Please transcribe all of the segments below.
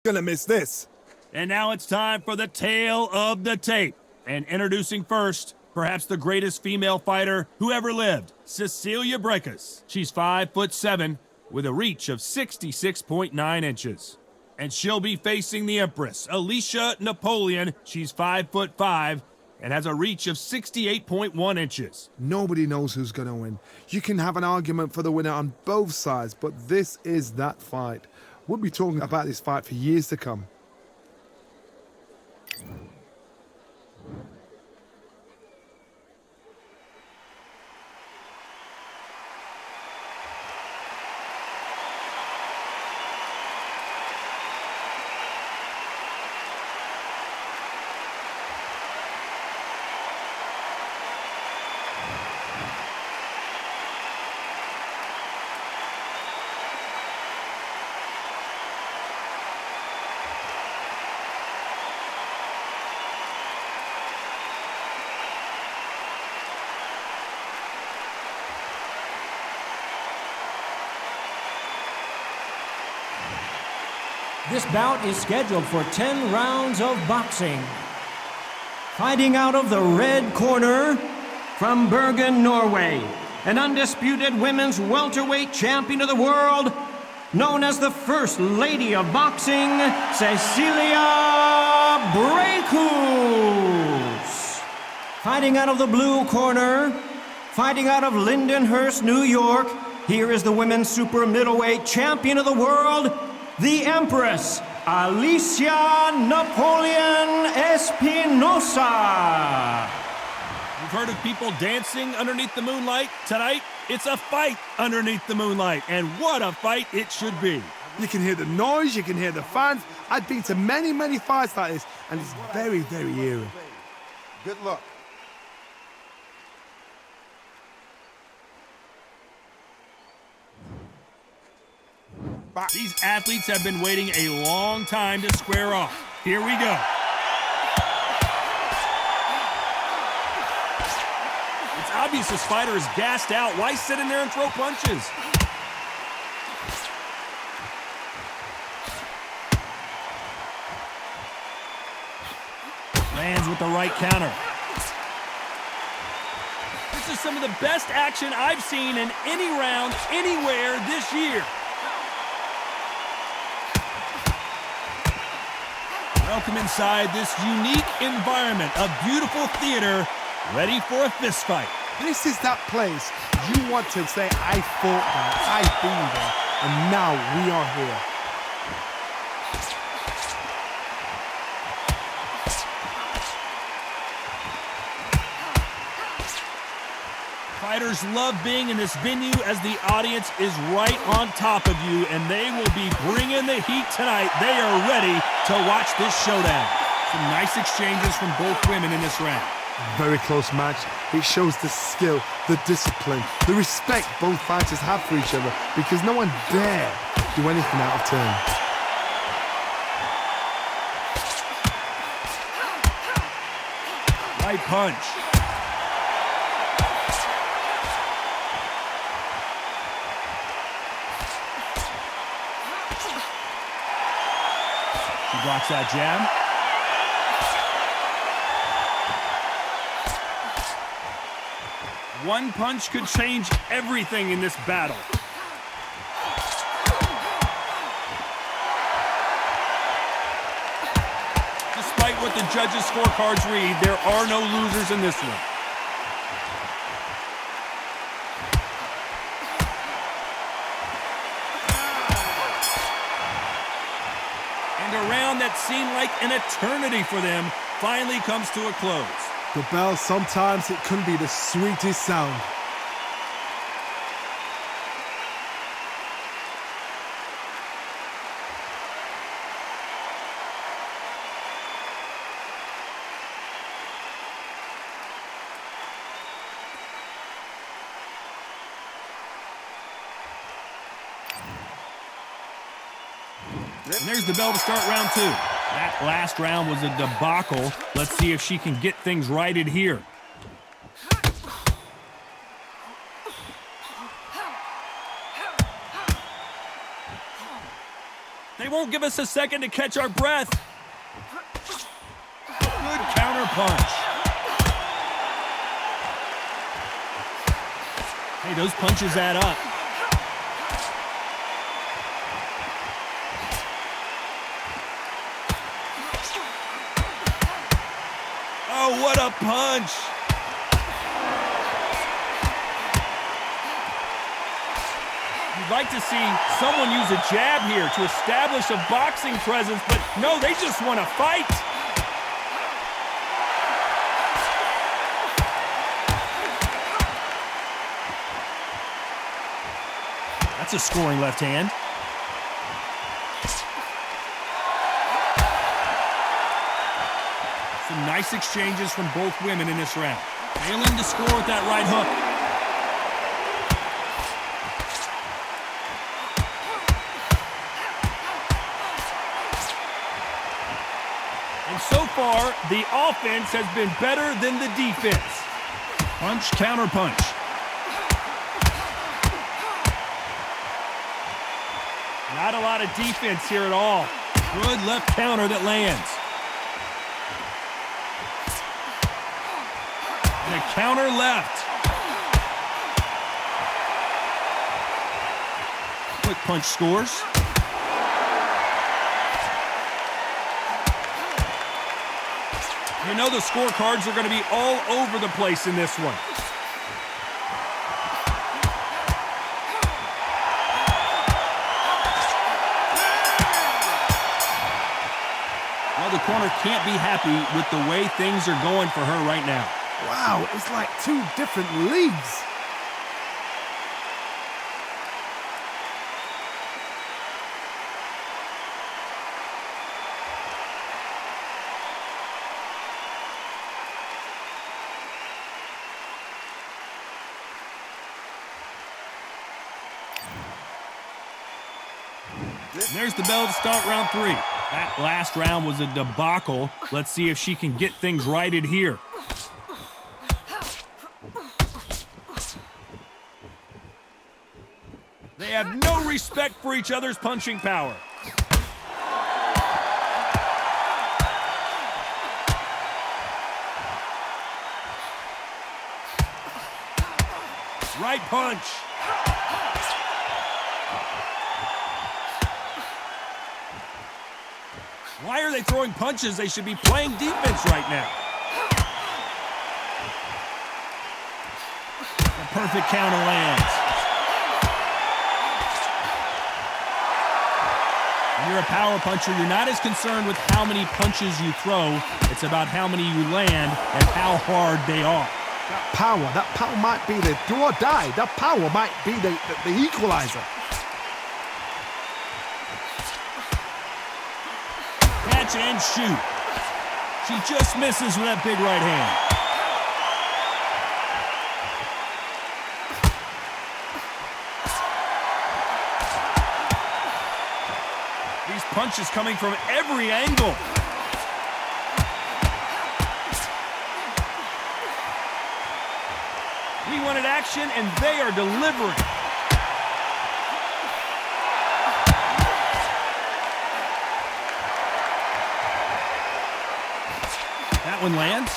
Gonna miss this. And now it's time for the tale of the tape. And introducing first, perhaps the greatest female fighter who ever lived, Cecilia Braekhus. She's 5'7" with a reach of 66.9 inches. And she'll be facing the Empress, Alicia Napoleon. She's 5'5" and has a reach of 68.1 inches. Nobody knows who's gonna win. You can have an argument for the winner on both sides, but this is that fight. We'll be talking about this fight for years to come. This bout is scheduled for 10 rounds of boxing. Fighting out of the red corner, from Bergen, Norway, an undisputed women's welterweight champion of the world, known as the First Lady of Boxing, Cecilia Braekhus. Fighting out of the blue corner, fighting out of Lindenhurst, New York, here is the women's super middleweight champion of the world, the Empress, Alicia Napoleon Espinosa. You've heard of people dancing underneath the moonlight? Tonight, it's a fight underneath the moonlight, and what a fight it should be. You can hear the noise, you can hear the fans. I've been to many, many fights like this, and it's very, very eerie. Good luck. These athletes have been waiting a long time to square off. Here we go. It's obvious this fighter is gassed out. Why sit in there and throw punches? Lands with the right counter. This is some of the best action I've seen in any round, anywhere this year. Welcome inside this unique environment, a beautiful theater, ready for a fist fight. This is that place you want to say, I fought there, I've been there, and now we are here. Fighters love being in this venue as the audience is right on top of you, and they will be bringing the heat tonight. They are ready to watch this showdown. Some nice exchanges from both women in this round. Very close match. It shows the skill, the discipline, the respect both fighters have for each other, because no one dare do anything out of turn. Right punch. She blocks that jab. One punch could change everything in this battle. Despite what the judges' scorecards read, there are no losers in this one. And a round that seemed like an eternity for them finally comes to a close. The bell, sometimes it can be the sweetest sound. And there's the bell to start round two. That last round was a debacle. Let's see if she can get things righted here. They won't won't give us a second to catch our breath. Good counter punch. Hey, those punches add up. Oh, what a punch! You'd like to see someone use a jab here to establish a boxing presence, but no, they just want to fight. That's a scoring left hand. Some nice exchanges from both women in this round. Failing to score with that right hook. And so far, the offense has been better than the defense. Punch, counter punch. Not a lot of defense here at all. Good left counter that lands. And a counter left. Quick punch scores. You know the scorecards are going to be all over the place in this one. Well, the corner can't be happy with the way things are going for her right now. Wow, it's like two different leagues. There's the bell to start round 3. That last round was a debacle. Let's see if she can get things righted here. They have no respect for each other's punching power. Right punch. Why are they throwing punches? They should be playing defense right now. The perfect counter lands. When you're a power puncher, you're not as concerned with how many punches you throw. It's about how many you land and how hard they are. That power might be the do or die. That power might be the equalizer. Catch and shoot. She just misses with that big right hand. These punches coming from every angle. We wanted action, and they are delivering. That one lands.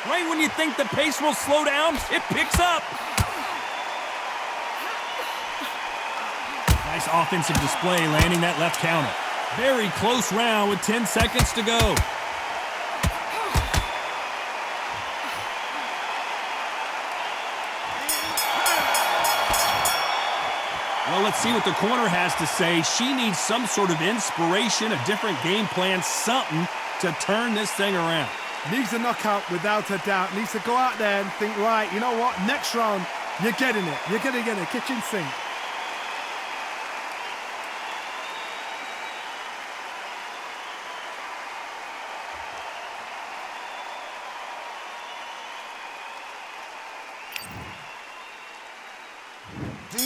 Right when you think the pace will slow down, it picks up. Nice offensive display, landing that left counter. Very close round with 10 seconds to go. Well, let's see what the corner has to say. She needs some sort of inspiration, a different game plan, something to turn this thing around. Needs a knockout without a doubt. Needs to go out there and think, right, you know what? Next round, you're getting it. You're going to get a kitchen sink.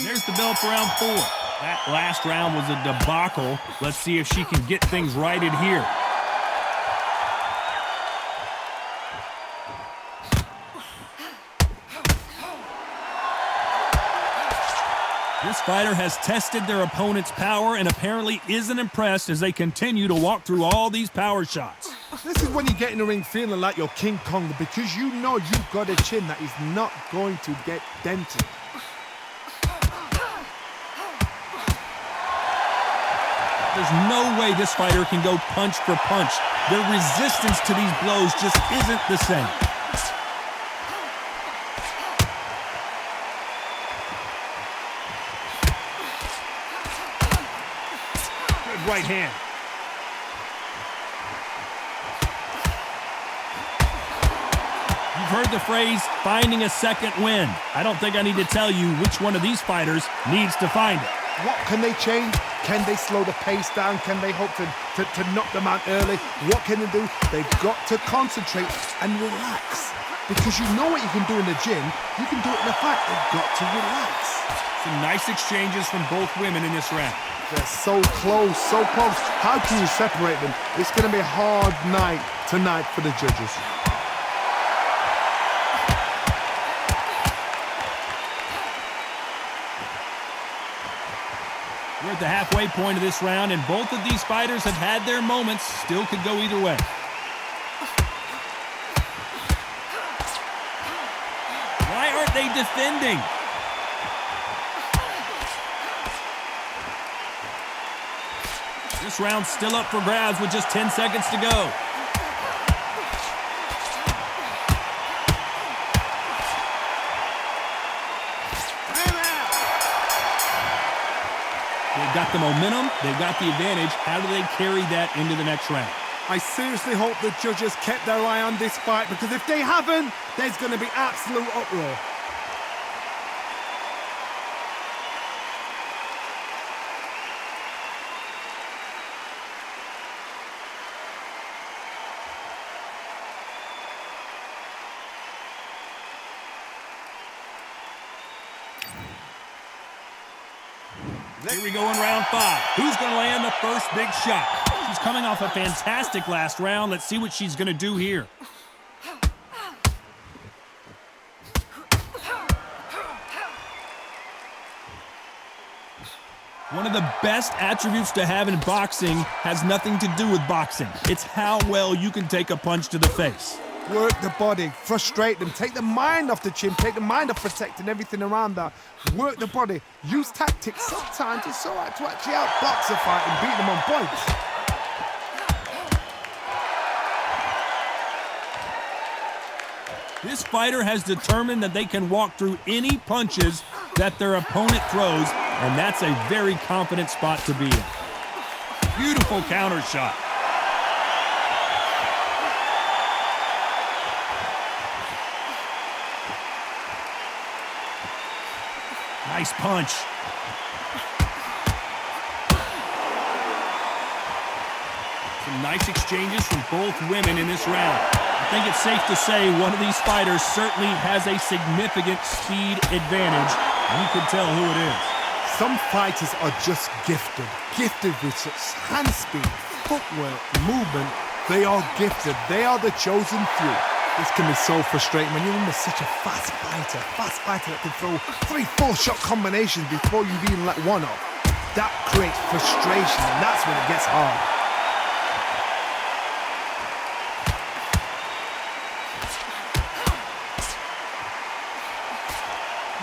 There's the bell for round 4. That last round was a debacle. Let's see if she can get things righted here. This fighter has tested their opponent's power and apparently isn't impressed as they continue to walk through all these power shots. This is when you get in the ring feeling like you're King Kong because you know you've got a chin that is not going to get dented. There's no way this fighter can go punch for punch. Their resistance to these blows just isn't the same. Good right hand. You've heard the phrase, finding a second wind. I don't think I need to tell you which one of these fighters needs to find it. What can they change? Can they slow the pace down? Can they hope to knock them out early? What can they do? They've got to concentrate and relax. Because you know what you can do in the gym, you can do it in the fight. They've got to relax. Some nice exchanges from both women in this round. They're so close, so close. How can you separate them? It's going to be a hard night tonight for the judges. We're at the halfway point of this round, and both of these fighters have had their moments. Still could go either way. Why aren't they defending? This round's still up for grabs with just 10 seconds to go. They've got the momentum, they've got the advantage. How do they carry that into the next round? I seriously hope the judges kept their eye on this fight because if they haven't, there's going to be absolute uproar. Here we go in round 5. Who's going to land the first big shot? She's coming off a fantastic last round. Let's see what she's going to do here. One of the best attributes to have in boxing has nothing to do with boxing. It's how well you can take a punch to the face. Work the body, frustrate them, take the mind off the chin, take the mind off protecting everything around that. Work the body, use tactics. Sometimes it's all right to actually outbox a fight and beat them on points. This fighter has determined that they can walk through any punches that their opponent throws, and that's a very confident spot to be in. Beautiful counter shot. Nice punch. Some nice exchanges from both women in this round. I think it's safe to say one of these fighters certainly has a significant speed advantage. You can tell who it is. Some fighters are just gifted. Gifted with such hand speed, footwork, movement. They are gifted. They are the chosen few. This can be so frustrating when you're under such a fast fighter that can throw 3-4 shot combinations before you've even let one off. That creates frustration, and that's when it gets hard.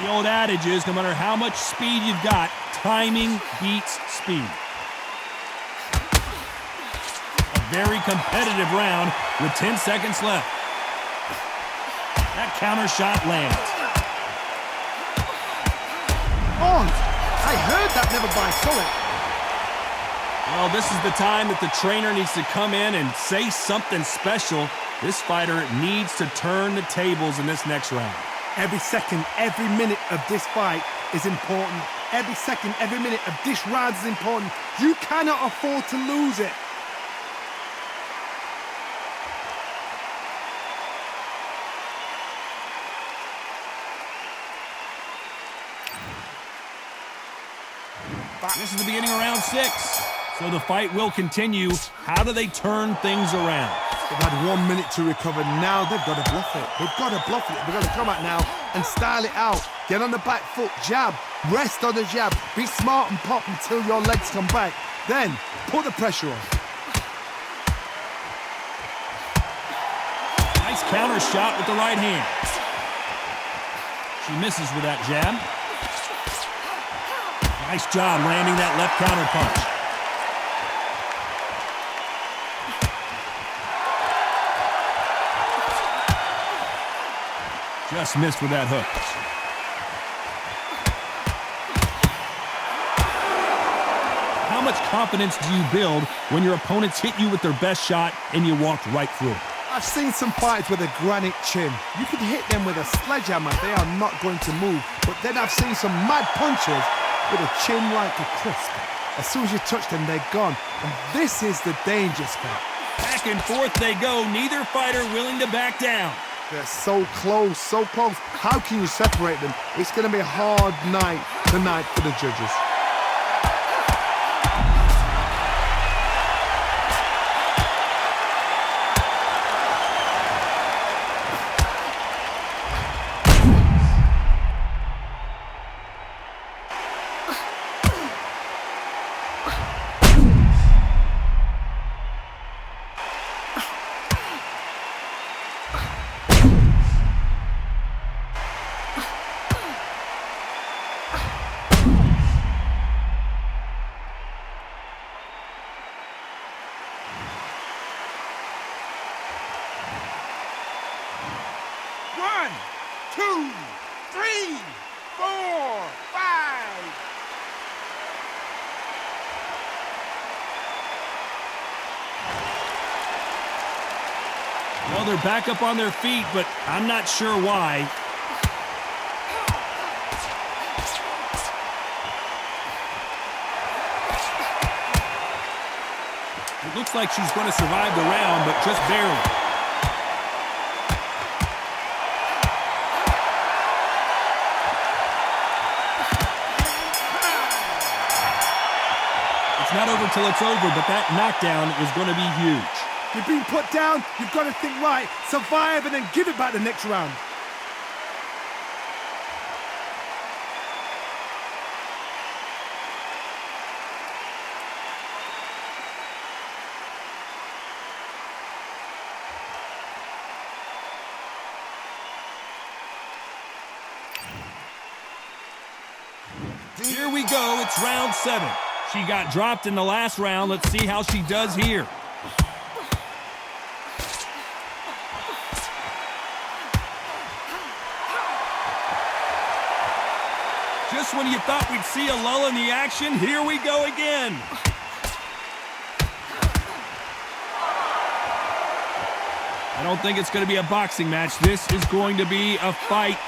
The old adage is, no matter how much speed you've got, timing beats speed. A very competitive round with 10 seconds left. That counter shot lands. Oh, I heard that, never by saw it. Well, this is the time that the trainer needs to come in and say something special. This fighter needs to turn the tables in this next round. Every second, every minute of this fight is important. Every second, every minute of this round is important. You cannot afford to lose it. This is the beginning of round 6, so the fight will continue. How do they turn things around? They've had 1 minute to recover. Now they've got to bluff it. They've got to bluff it. They've got to come out now and style it out. Get on the back foot, jab. Rest on the jab. Be smart and pop until your legs come back. Then, put the pressure on. Nice counter shot with the right hand. She misses with that jab. Nice job landing that left counter punch. Just missed with that hook. How much confidence do you build when your opponents hit you with their best shot and you walked right through? I've seen some fighters with a granite chin. You can hit them with a sledgehammer, they are not going to move. But then I've seen some mad punchers with a chin like a crisp. As soon as you touch them, they're gone. And this is the danger spot. Back and forth they go, neither fighter willing to back down. They're so close, so close. How can you separate them? It's going to be a hard night tonight for the judges. One, two, three, four, five. Well, they're back up on their feet, but I'm not sure why. It looks like she's going to survive the round, but just barely. Not over till it's over, but that knockdown is going to be huge. You've been put down, you've got to think right, survive and then give it back the next round. Here we go, it's round 7. She got dropped in the last round. Let's see how she does here. Just when you thought we'd see a lull in the action, here we go again. I don't think it's going to be a boxing match. This is going to be a fight.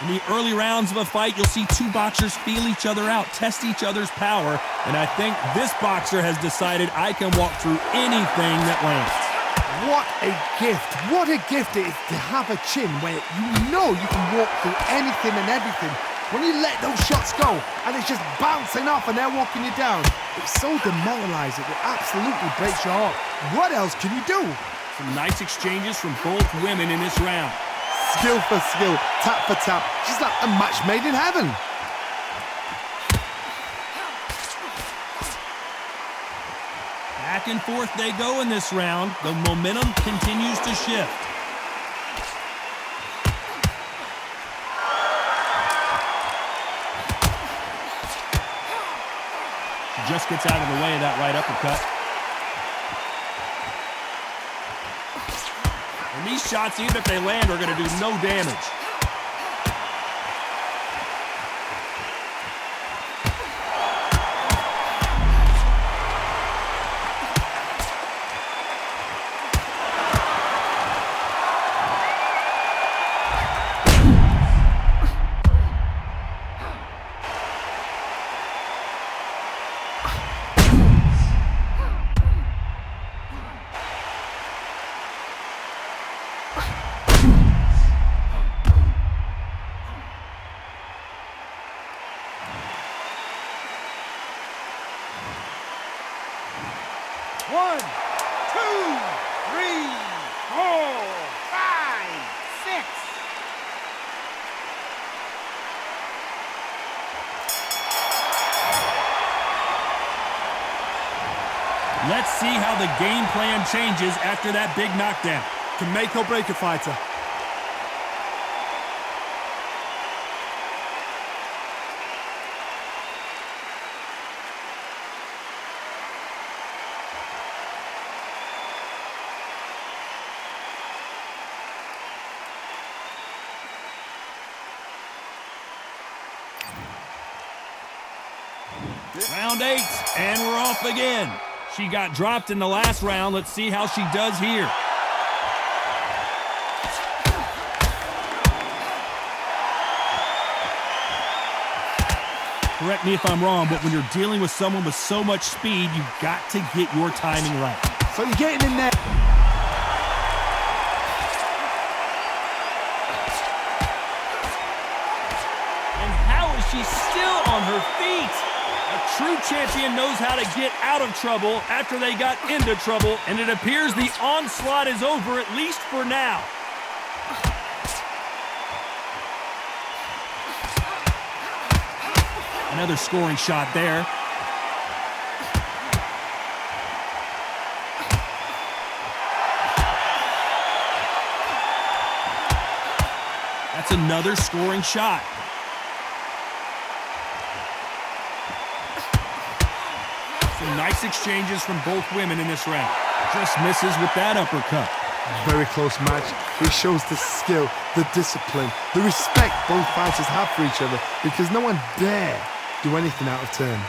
In the early rounds of a fight, you'll see two boxers feel each other out, test each other's power, and I think this boxer has decided I can walk through anything that lands. What a gift. What a gift it is to have a chin where you know you can walk through anything and everything. When you let those shots go and it's just bouncing off and they're walking you down, it's so demoralizing. It absolutely breaks your heart. What else can you do? Some nice exchanges from both women in this round. Skill for skill, tap for tap. She's like a match made in heaven. Back and forth they go in this round. The momentum continues to shift. She just gets out of the way of that right uppercut. And these shots, even if they land, are going to do no damage. see how the game plan changes after that big knockdown. Can make or break a fighter. Round 8, and we're off again. She got dropped in the last round. Let's see how she does here. Correct me if I'm wrong, but when you're dealing with someone with so much speed, you've got to get your timing right. So you're getting in there. And how is she still on her feet? A true champion knows how to get out of trouble after they got into trouble, and it appears the onslaught is over, at least for now. Another scoring shot there. That's another scoring shot. Some nice exchanges from both women in this round. Just misses with that uppercut. Very close match. It shows the skill, the discipline, the respect both fighters have for each other, because no one dare do anything out of turn.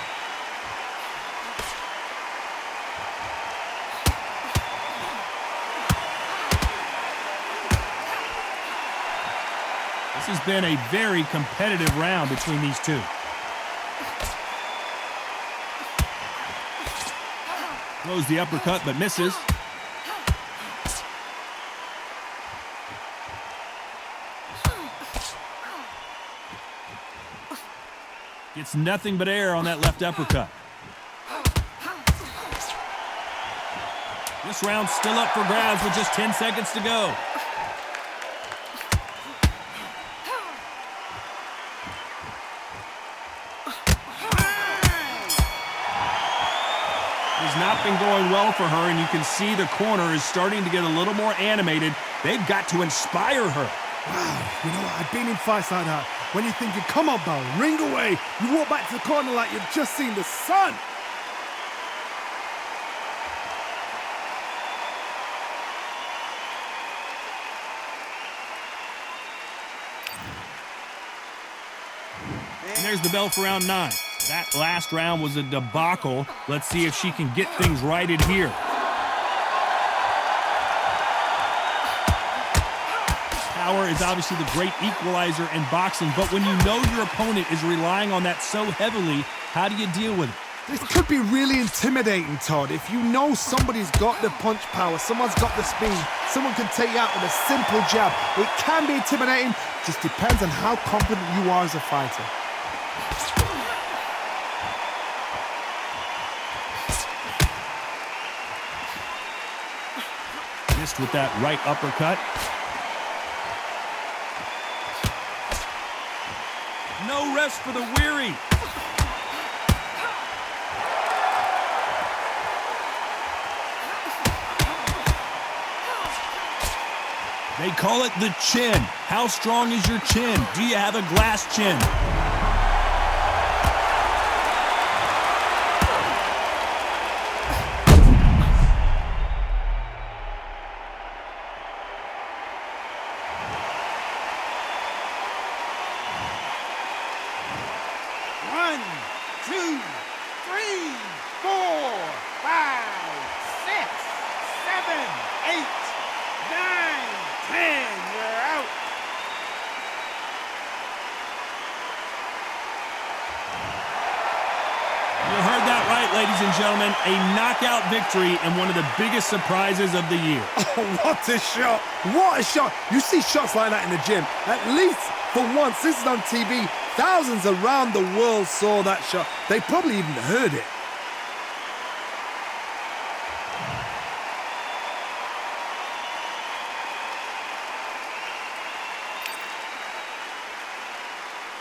This has been a very competitive round between these two. Throws the uppercut but misses. Gets nothing but air on that left uppercut. This round's still up for grabs with just 10 seconds to go. It's not been going well for her, and you can see the corner is starting to get a little more animated. They've got to inspire her. Wow, you know what? I've been in fights like that. When you're thinking, come on, Bell, ring away. You walk back to the corner like you've just seen the sun. And there's the bell for round 9. That last round was a debacle. Let's see if she can get things righted here. Power is obviously the great equalizer in boxing, but when you know your opponent is relying on that so heavily, how do you deal with it? This could be really intimidating, Todd. If you know somebody's got the punch power, someone's got the speed, someone can take you out with a simple jab. It can be intimidating, just depends on how confident you are as a fighter. Missed with that right uppercut. No rest for the weary. They call it the chin. How strong is your chin? Do you have a glass chin? Ladies and gentlemen, a knockout victory and one of the biggest surprises of the year. Oh, what a shot! What a shot! You see shots like that in the gym. At least for once, this is on TV. Thousands around the world saw that shot. They probably even heard it.